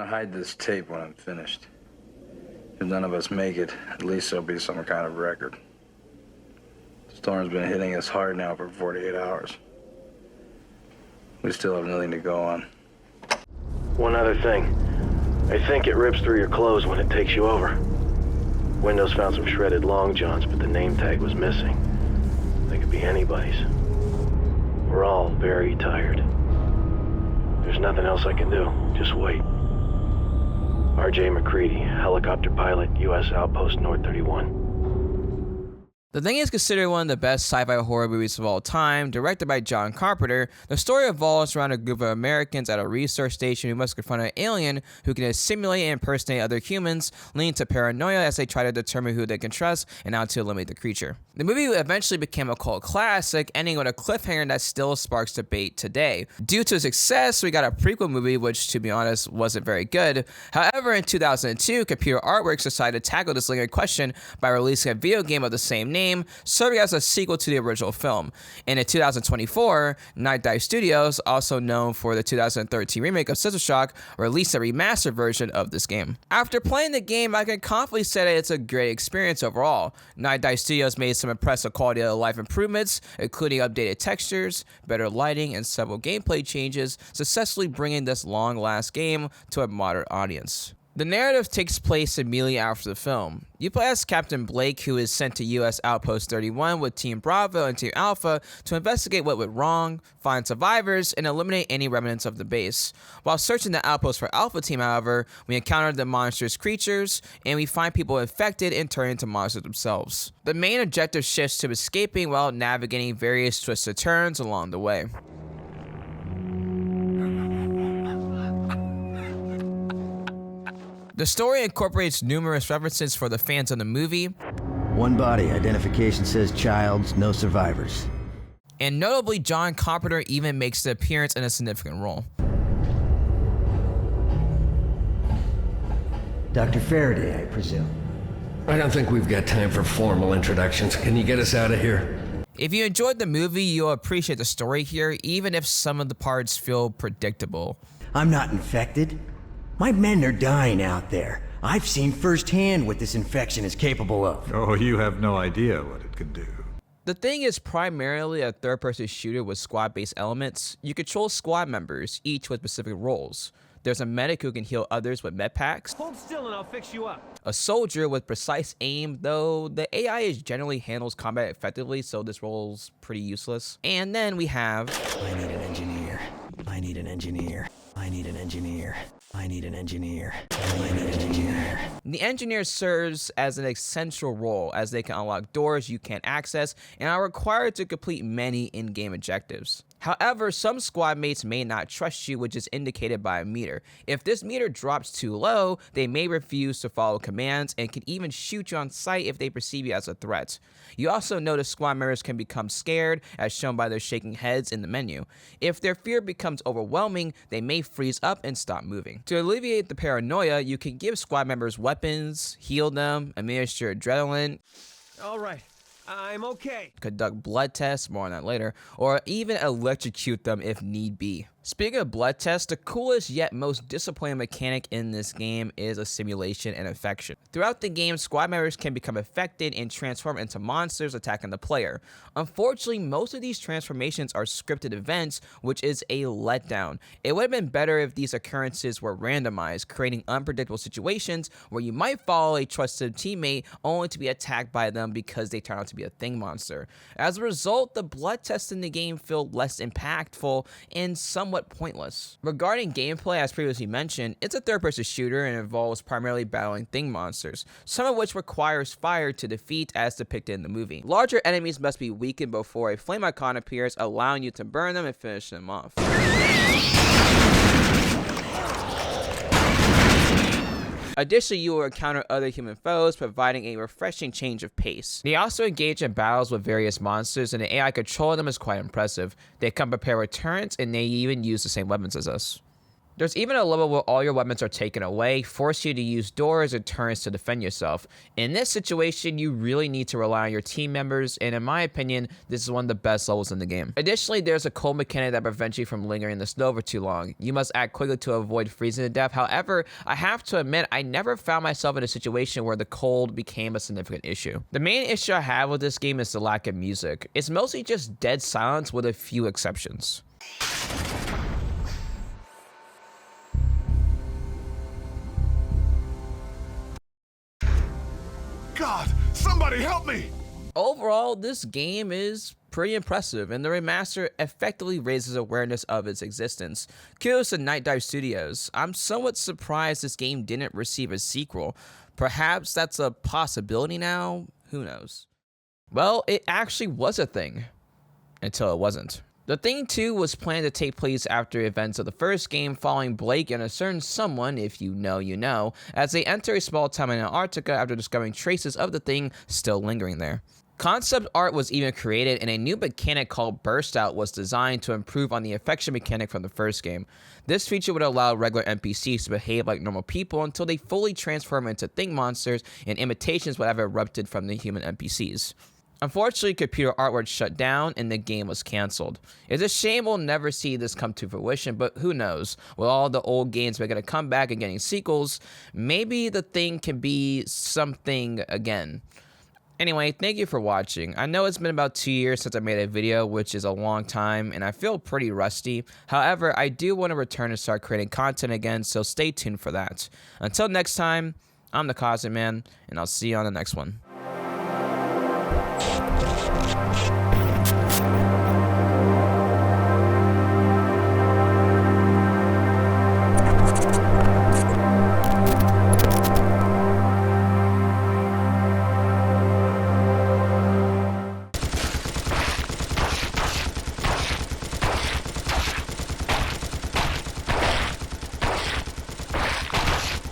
hide this tape when I'm finished. If none of us make it, at least there'll be some kind of record. The storm's been hitting us hard now for 48 hours. We still have nothing to go on. One other thing. I think it rips through your clothes when it takes you over. Windows found some shredded long johns, but the name tag was missing. They could be anybody's. We're all very tired. There's nothing else I can do. Just wait. R.J. McCready, helicopter pilot, U.S. Outpost North 31. The Thing is considered one of the best sci-fi horror movies of all time. Directed by John Carpenter, the story revolves around a group of Americans at a research station who must confront an alien who can simulate and impersonate other humans, leading to paranoia as they try to determine who they can trust and how to eliminate the creature. The movie eventually became a cult classic, ending with a cliffhanger that still sparks debate today. Due to its success, we got a prequel movie, which, to be honest, wasn't very good. However, in 2002, Computer Artworks decided to tackle this lingering question by releasing a video game of the same name, serving as a sequel to the original film. And in 2024, Night Dive Studios, also known for the 2013 remake of System Shock, released a remastered version of this game. After playing the game, I can confidently say that it's a great experience overall. Night Dive Studios made some impressive quality of life improvements, including updated textures, better lighting, and several gameplay changes, successfully bringing this long-last game to a modern audience. The narrative takes place immediately after the film. You play as Captain Blake, who is sent to U.S. Outpost 31 with Team Bravo and Team Alpha to investigate what went wrong, find survivors, and eliminate any remnants of the base. While searching the outpost for Alpha Team, however, we encounter the monstrous creatures, and we find people infected and turn into monsters themselves. The main objective shifts to escaping while navigating various twisted turns along the way. The story incorporates numerous references for the fans of the movie. One body, identification says Childs, no survivors. And notably, John Carpenter even makes an appearance in a significant role. Dr. Faraday, I presume. I don't think we've got time for formal introductions. Can you get us out of here? If you enjoyed the movie, you'll appreciate the story here, even if some of the parts feel predictable. I'm not infected. My men are dying out there. I've seen firsthand what this infection is capable of. Oh, you have no idea what it can do. The Thing is primarily a third-person shooter with squad-based elements. You control squad members, each with specific roles. There's a medic who can heal others with med packs. Hold still and I'll fix you up. A soldier with precise aim, though the AI generally handles combat effectively, so this role's pretty useless. And then we have... I need an engineer. I need an engineer. I need an engineer. I need an engineer. I need an engineer. The engineer serves as an essential role, as they can unlock doors you can't access and are required to complete many in-game objectives. However, some squad mates may not trust you, which is indicated by a meter. If this meter drops too low, they may refuse to follow commands and can even shoot you on sight if they perceive you as a threat. You also notice squad members can become scared, as shown by their shaking heads in the menu. If their fear becomes overwhelming, they may freeze up and stop moving. To alleviate the paranoia, you can give squad members weapons, heal them, administer adrenaline. All right, I'm okay. Conduct blood tests, more on that later, or even electrocute them if need be. Speaking of blood tests, the coolest yet most disappointing mechanic in this game is a simulation and infection. Throughout the game, squad members can become affected and transform into monsters attacking the player. Unfortunately, most of these transformations are scripted events, which is a letdown. It would have been better if these occurrences were randomized, creating unpredictable situations where you might follow a trusted teammate only to be attacked by them because they turn out to be a thing monster. As a result, the blood tests in the game feel less impactful and somewhat pointless. Regarding gameplay, as previously mentioned, it's a third-person shooter and involves primarily battling thing monsters, some of which requires fire to defeat as depicted in the movie. Larger enemies must be weakened before a flame icon appears, allowing you to burn them and finish them off. Additionally, you will encounter other human foes, providing a refreshing change of pace. They also engage in battles with various monsters, and the AI controlling them is quite impressive. They come prepared with turrets, and they even use the same weapons as us. There's even a level where all your weapons are taken away, force you to use doors or turns to defend yourself. In this situation, you really need to rely on your team members, and in my opinion, this is one of the best levels in the game. Additionally, there's a cold mechanic that prevents you from lingering in the snow for too long. You must act quickly to avoid freezing to death. However, I have to admit, I never found myself in a situation where the cold became a significant issue. The main issue I have with this game is the lack of music. It's mostly just dead silence with a few exceptions. God, somebody help me! Overall, this game is pretty impressive, and the remaster effectively raises awareness of its existence. Kudos to Night Dive Studios. I'm somewhat surprised this game didn't receive a sequel. Perhaps that's a possibility now? Who knows? Well, it actually was a thing. Until it wasn't. The Thing 2 was planned to take place after events of the first game, following Blake and a certain someone, if you know, as they enter a small town in Antarctica after discovering traces of the Thing still lingering there. Concept art was even created, and a new mechanic called Burst Out was designed to improve on the affection mechanic from the first game. This feature would allow regular NPCs to behave like normal people until they fully transform into Thing monsters, and imitations would have erupted from the human NPCs. Unfortunately, computer artwork shut down and the game was cancelled. It's a shame we'll never see this come to fruition, but who knows? With all the old games making a comeback and getting sequels, maybe the Thing can be something again. Anyway, thank you for watching. I know it's been about 2 years since I made a video, which is a long time, and I feel pretty rusty. However, I do want to return and start creating content again, so stay tuned for that. Until next time, I'm the Kozmic Man, and I'll see you on the next one.